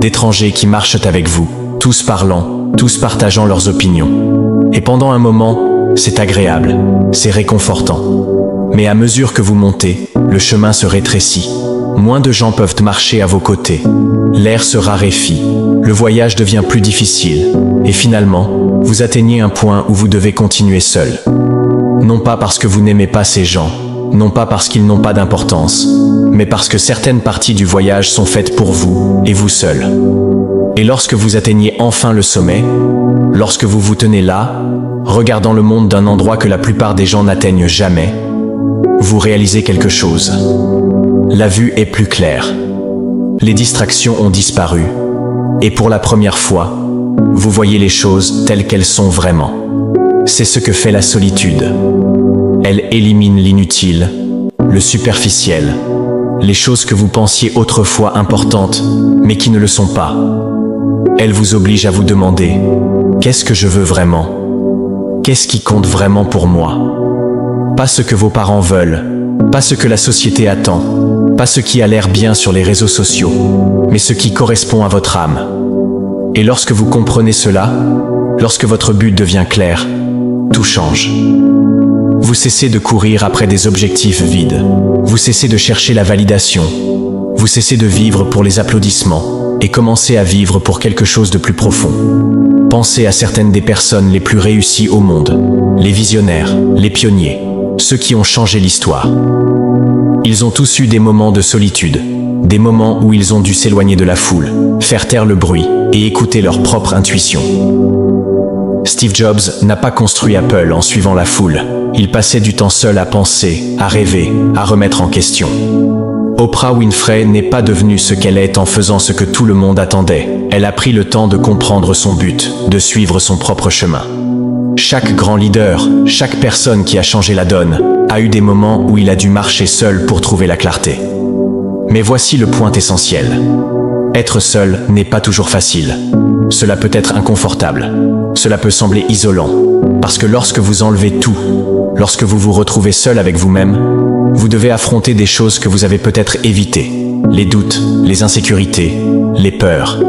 d'étrangers qui marchent avec vous, tous parlant, tous partageant leurs opinions. Et pendant un moment, C'est agréable, c'est réconfortant. Mais à mesure que vous montez, le chemin se rétrécit. Moins de gens peuvent marcher à vos côtés. L'air se raréfie. Le voyage devient plus difficile. Et finalement, vous atteignez un point où vous devez continuer seul. Non pas parce que vous n'aimez pas ces gens, non pas parce qu'ils n'ont pas d'importance, mais parce que certaines parties du voyage sont faites pour vous, et vous seul. Et lorsque vous atteignez enfin le sommet, lorsque vous vous tenez là, regardant le monde d'un endroit que la plupart des gens n'atteignent jamais, vous réalisez quelque chose. La vue est plus claire. Les distractions ont disparu. Et pour la première fois, vous voyez les choses telles qu'elles sont vraiment. C'est ce que fait la solitude. Elle élimine l'inutile, le superficiel, les choses que vous pensiez autrefois importantes, mais qui ne le sont pas. Elle vous oblige à vous demander « Qu'est-ce que je veux vraiment ? Qu'est-ce qui compte vraiment pour moi ?» Pas ce que vos parents veulent, pas ce que la société attend, pas ce qui a l'air bien sur les réseaux sociaux, mais ce qui correspond à votre âme. Et lorsque vous comprenez cela, lorsque votre but devient clair, tout change. Vous cessez de courir après des objectifs vides. Vous cessez de chercher la validation. Vous cessez de vivre pour les applaudissements et commencez à vivre pour quelque chose de plus profond. Pensez à certaines des personnes les plus réussies au monde, les visionnaires, les pionniers, ceux qui ont changé l'histoire. Ils ont tous eu des moments de solitude, des moments où ils ont dû s'éloigner de la foule, faire taire le bruit et écouter leur propre intuition. Steve Jobs n'a pas construit Apple en suivant la foule. Il passait du temps seul à penser, à rêver, à remettre en question. Oprah Winfrey n'est pas devenue ce qu'elle est en faisant ce que tout le monde attendait. Elle a pris le temps de comprendre son but, de suivre son propre chemin. Chaque grand leader, chaque personne qui a changé la donne, a eu des moments où il a dû marcher seul pour trouver la clarté. Mais voici le point essentiel. Être seul n'est pas toujours facile. Cela peut être inconfortable. Cela peut sembler isolant. Parce que lorsque vous enlevez tout, lorsque vous vous retrouvez seul avec vous-même, vous devez affronter des choses que vous avez peut-être évitées. Les doutes, les insécurités, les peurs.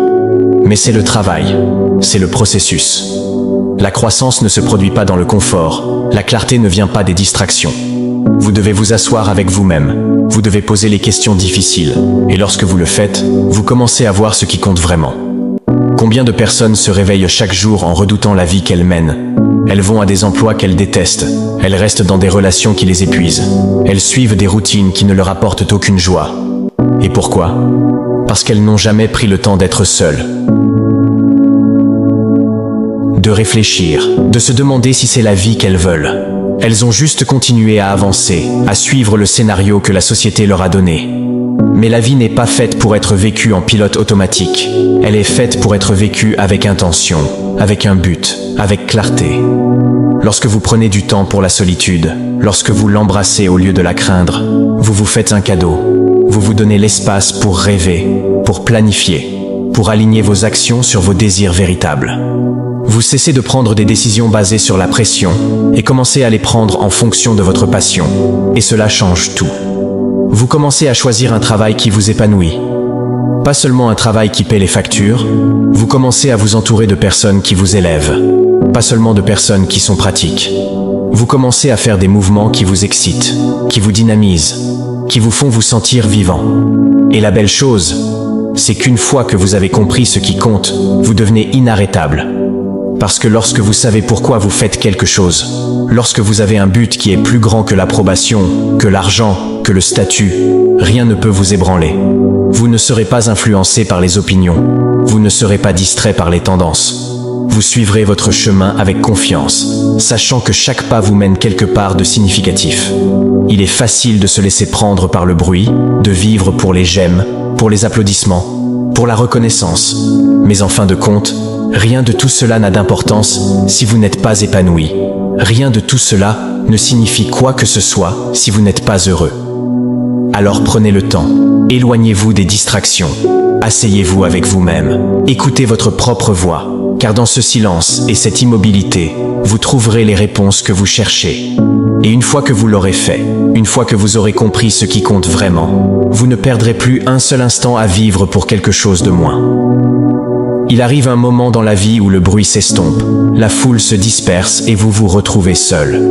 Mais c'est le travail, c'est le processus. La croissance ne se produit pas dans le confort. La clarté ne vient pas des distractions. Vous devez vous asseoir avec vous-même. Vous devez poser les questions difficiles. Et lorsque vous le faites, vous commencez à voir ce qui compte vraiment. Combien de personnes se réveillent chaque jour en redoutant la vie qu'elles mènent? Elles vont à des emplois qu'elles détestent. Elles restent dans des relations qui les épuisent. Elles suivent des routines qui ne leur apportent aucune joie. Et pourquoi? Parce qu'elles n'ont jamais pris le temps d'être seules. De réfléchir, de se demander si c'est la vie qu'elles veulent. Elles ont juste continué à avancer, à suivre le scénario que la société leur a donné. Mais la vie n'est pas faite pour être vécue en pilote automatique. Elle est faite pour être vécue avec intention, avec un but, avec clarté. Lorsque vous prenez du temps pour la solitude, lorsque vous l'embrassez au lieu de la craindre, vous vous faites un cadeau. Vous vous donnez l'espace pour rêver, pour planifier, pour aligner vos actions sur vos désirs véritables. Vous cessez de prendre des décisions basées sur la pression et commencez à les prendre en fonction de votre passion. Et cela change tout. Vous commencez à choisir un travail qui vous épanouit. Pas seulement un travail qui paie les factures, vous commencez à vous entourer de personnes qui vous élèvent. Pas seulement de personnes qui sont pratiques. Vous commencez à faire des mouvements qui vous excitent, qui vous dynamisent, qui vous font vous sentir vivant. Et la belle chose, c'est qu'une fois que vous avez compris ce qui compte, vous devenez inarrêtable. Parce que lorsque vous savez pourquoi vous faites quelque chose, lorsque vous avez un but qui est plus grand que l'approbation, que l'argent, que le statut, rien ne peut vous ébranler. Vous ne serez pas influencé par les opinions, vous ne serez pas distrait par les tendances. Vous suivrez votre chemin avec confiance, sachant que chaque pas vous mène quelque part de significatif. Il est facile de se laisser prendre par le bruit, de vivre pour les j'aime, pour les applaudissements, pour la reconnaissance. Mais en fin de compte, rien de tout cela n'a d'importance si vous n'êtes pas épanoui. Rien de tout cela ne signifie quoi que ce soit si vous n'êtes pas heureux. Alors prenez le temps, éloignez-vous des distractions, asseyez-vous avec vous-même, écoutez votre propre voix, car dans ce silence et cette immobilité, vous trouverez les réponses que vous cherchez. Et une fois que vous l'aurez fait, une fois que vous aurez compris ce qui compte vraiment, vous ne perdrez plus un seul instant à vivre pour quelque chose de moins. Il arrive un moment dans la vie où le bruit s'estompe, la foule se disperse et vous vous retrouvez seul.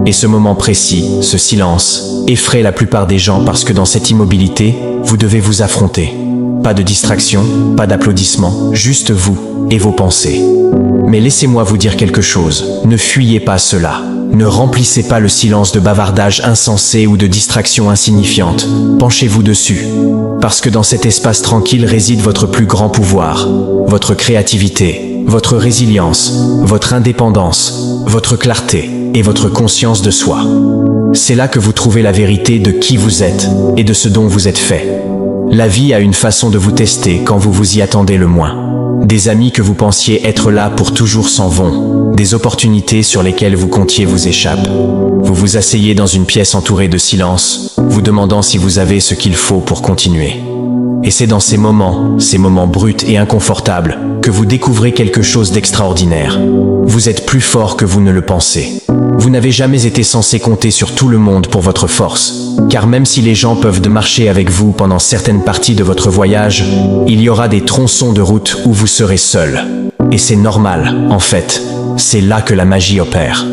Et ce moment précis, ce silence, effraie la plupart des gens parce que dans cette immobilité, vous devez vous affronter. Pas de distraction, pas d'applaudissements, juste vous et vos pensées. Mais laissez-moi vous dire quelque chose, ne fuyez pas cela. Ne remplissez pas le silence de bavardages insensés ou de distractions insignifiantes. Penchez-vous dessus. Parce que dans cet espace tranquille réside votre plus grand pouvoir, votre créativité, votre résilience, votre indépendance, votre clarté et votre conscience de soi. C'est là que vous trouvez la vérité de qui vous êtes et de ce dont vous êtes fait. La vie a une façon de vous tester quand vous vous y attendez le moins. Des amis que vous pensiez être là pour toujours s'en vont. Des opportunités sur lesquelles vous comptiez vous échappent. Vous vous asseyez dans une pièce entourée de silence, vous demandant si vous avez ce qu'il faut pour continuer. Et c'est dans ces moments bruts et inconfortables, que vous découvrez quelque chose d'extraordinaire. Vous êtes plus fort que vous ne le pensez. Vous n'avez jamais été censé compter sur tout le monde pour votre force. Car même si les gens peuvent marcher avec vous pendant certaines parties de votre voyage, il y aura des tronçons de route où vous serez seul. Et c'est normal, en fait. C'est là que la magie opère.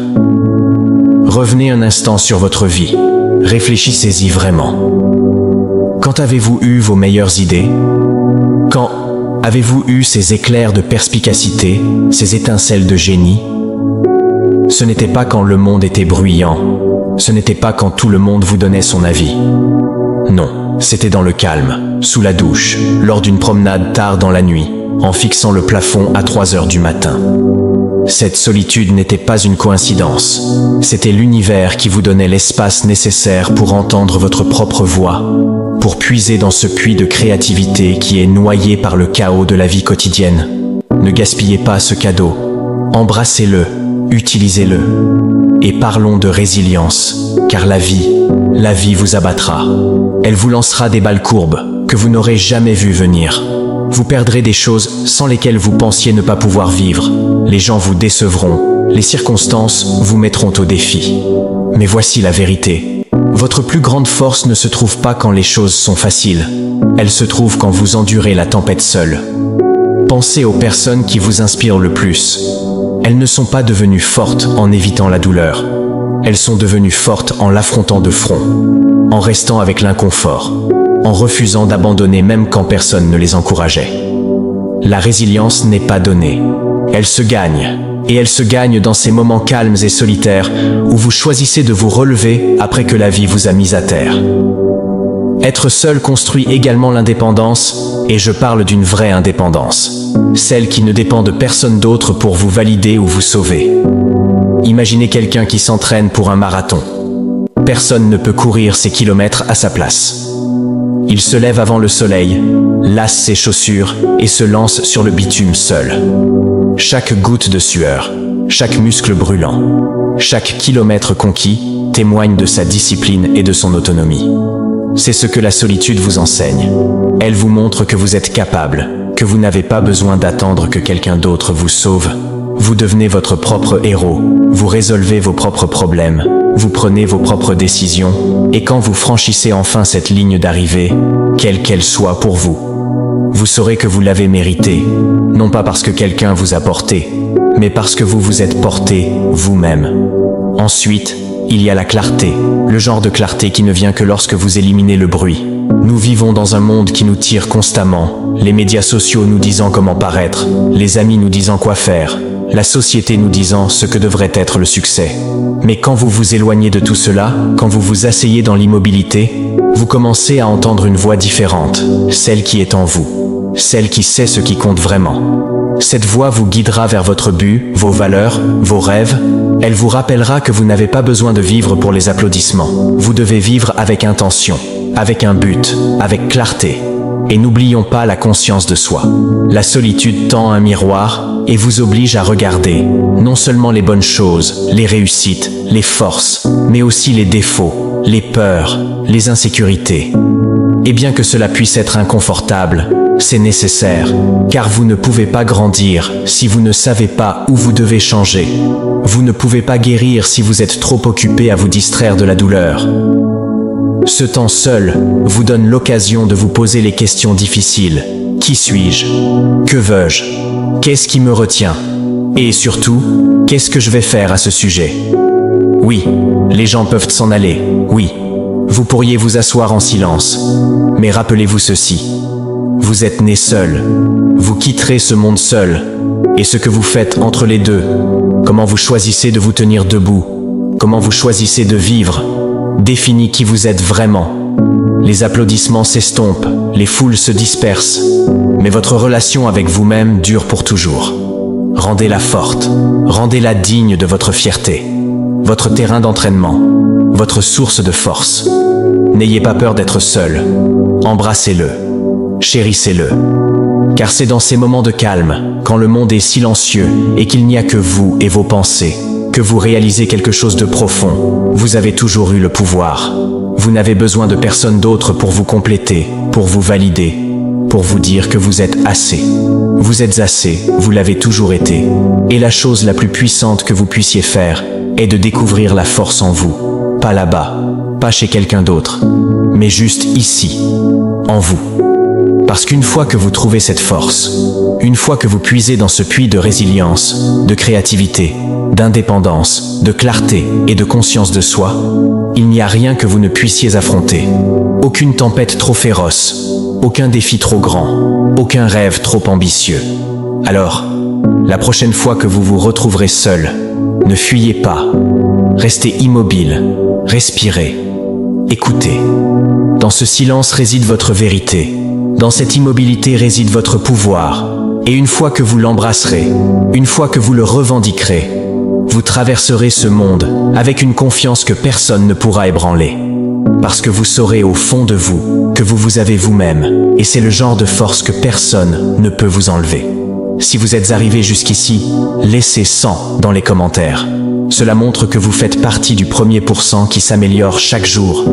Revenez un instant sur votre vie. Réfléchissez-y vraiment. Quand avez-vous eu vos meilleures idées? Quand avez-vous eu ces éclairs de perspicacité, ces étincelles de génie? Ce n'était pas quand le monde était bruyant. Ce n'était pas quand tout le monde vous donnait son avis. Non, c'était dans le calme, sous la douche, lors d'une promenade tard dans la nuit, en fixant le plafond à 3 heures du matin. Cette solitude n'était pas une coïncidence. C'était l'univers qui vous donnait l'espace nécessaire pour entendre votre propre voix, pour puiser dans ce puits de créativité qui est noyé par le chaos de la vie quotidienne. Ne gaspillez pas ce cadeau. Embrassez-le, utilisez-le. Et parlons de résilience, car la vie vous abattra. Elle vous lancera des balles courbes que vous n'aurez jamais vues venir. Vous perdrez des choses sans lesquelles vous pensiez ne pas pouvoir vivre. Les gens vous décevront, les circonstances vous mettront au défi. Mais voici la vérité. Votre plus grande force ne se trouve pas quand les choses sont faciles. Elle se trouve quand vous endurez la tempête seule. Pensez aux personnes qui vous inspirent le plus. Elles ne sont pas devenues fortes en évitant la douleur. Elles sont devenues fortes en l'affrontant de front, en restant avec l'inconfort, en refusant d'abandonner même quand personne ne les encourageait. La résilience n'est pas donnée. Elle se gagne. Et elle se gagne dans ces moments calmes et solitaires où vous choisissez de vous relever après que la vie vous a mis à terre. Être seul construit également l'indépendance, et je parle d'une vraie indépendance. Celle qui ne dépend de personne d'autre pour vous valider ou vous sauver. Imaginez quelqu'un qui s'entraîne pour un marathon. Personne ne peut courir ces kilomètres à sa place. Il se lève avant le soleil, lasse ses chaussures et se lance sur le bitume seul. Chaque goutte de sueur, chaque muscle brûlant, chaque kilomètre conquis témoigne de sa discipline et de son autonomie. C'est ce que la solitude vous enseigne. Elle vous montre que vous êtes capable, que vous n'avez pas besoin d'attendre que quelqu'un d'autre vous sauve. Vous devenez votre propre héros, vous résolvez vos propres problèmes, vous prenez vos propres décisions, et quand vous franchissez enfin cette ligne d'arrivée, quelle qu'elle soit pour vous, vous saurez que vous l'avez mérité, non pas parce que quelqu'un vous a porté, mais parce que vous vous êtes porté vous-même. Ensuite, il y a la clarté, le genre de clarté qui ne vient que lorsque vous éliminez le bruit. Nous vivons dans un monde qui nous tire constamment, les médias sociaux nous disant comment paraître, les amis nous disant quoi faire, la société nous disant ce que devrait être le succès. Mais quand vous vous éloignez de tout cela, quand vous vous asseyez dans l'immobilité, vous commencez à entendre une voix différente, celle qui est en vous, celle qui sait ce qui compte vraiment. Cette voix vous guidera vers votre but, vos valeurs, vos rêves. Elle vous rappellera que vous n'avez pas besoin de vivre pour les applaudissements. Vous devez vivre avec intention, avec un but, avec clarté. Et n'oublions pas la conscience de soi. La solitude tend un miroir et vous oblige à regarder non seulement les bonnes choses, les réussites, les forces, mais aussi les défauts, les peurs, les insécurités. Et bien que cela puisse être inconfortable, c'est nécessaire, car vous ne pouvez pas grandir si vous ne savez pas où vous devez changer. Vous ne pouvez pas guérir si vous êtes trop occupé à vous distraire de la douleur. Ce temps seul vous donne l'occasion de vous poser les questions difficiles. Qui suis-je? Que veux-je? Qu'est-ce qui me retient? Et surtout, qu'est-ce que je vais faire à ce sujet? Oui, les gens peuvent s'en aller, oui. Vous pourriez vous asseoir en silence. Mais rappelez-vous ceci. Vous êtes né seul. Vous quitterez ce monde seul. Et ce que vous faites entre les deux, comment vous choisissez de vous tenir debout, comment vous choisissez de vivre, définit qui vous êtes vraiment. Les applaudissements s'estompent, les foules se dispersent, mais votre relation avec vous-même dure pour toujours. Rendez-la forte, rendez-la digne de votre fierté, votre terrain d'entraînement, votre source de force. N'ayez pas peur d'être seul, embrassez-le, chérissez-le. Car c'est dans ces moments de calme, quand le monde est silencieux et qu'il n'y a que vous et vos pensées, que vous réalisez quelque chose de profond. Vous avez toujours eu le pouvoir. Vous n'avez besoin de personne d'autre pour vous compléter, pour vous valider, pour vous dire que vous êtes assez. Vous êtes assez, vous l'avez toujours été. Et la chose la plus puissante que vous puissiez faire est de découvrir la force en vous. Pas là-bas, pas chez quelqu'un d'autre, mais juste ici, en vous. Parce qu'une fois que vous trouvez cette force, une fois que vous puisez dans ce puits de résilience, de créativité, d'indépendance, de clarté et de conscience de soi, il n'y a rien que vous ne puissiez affronter. Aucune tempête trop féroce, aucun défi trop grand, aucun rêve trop ambitieux. Alors, la prochaine fois que vous vous retrouverez seul, ne fuyez pas. Restez immobile, respirez, écoutez. Dans ce silence réside votre vérité. Dans cette immobilité réside votre pouvoir. Et une fois que vous l'embrasserez, une fois que vous le revendiquerez, vous traverserez ce monde avec une confiance que personne ne pourra ébranler. Parce que vous saurez au fond de vous que vous avez vous-même, et c'est le genre de force que personne ne peut vous enlever. Si vous êtes arrivé jusqu'ici, laissez 100 dans les commentaires. Cela montre que vous faites partie du 1% qui s'améliore chaque jour.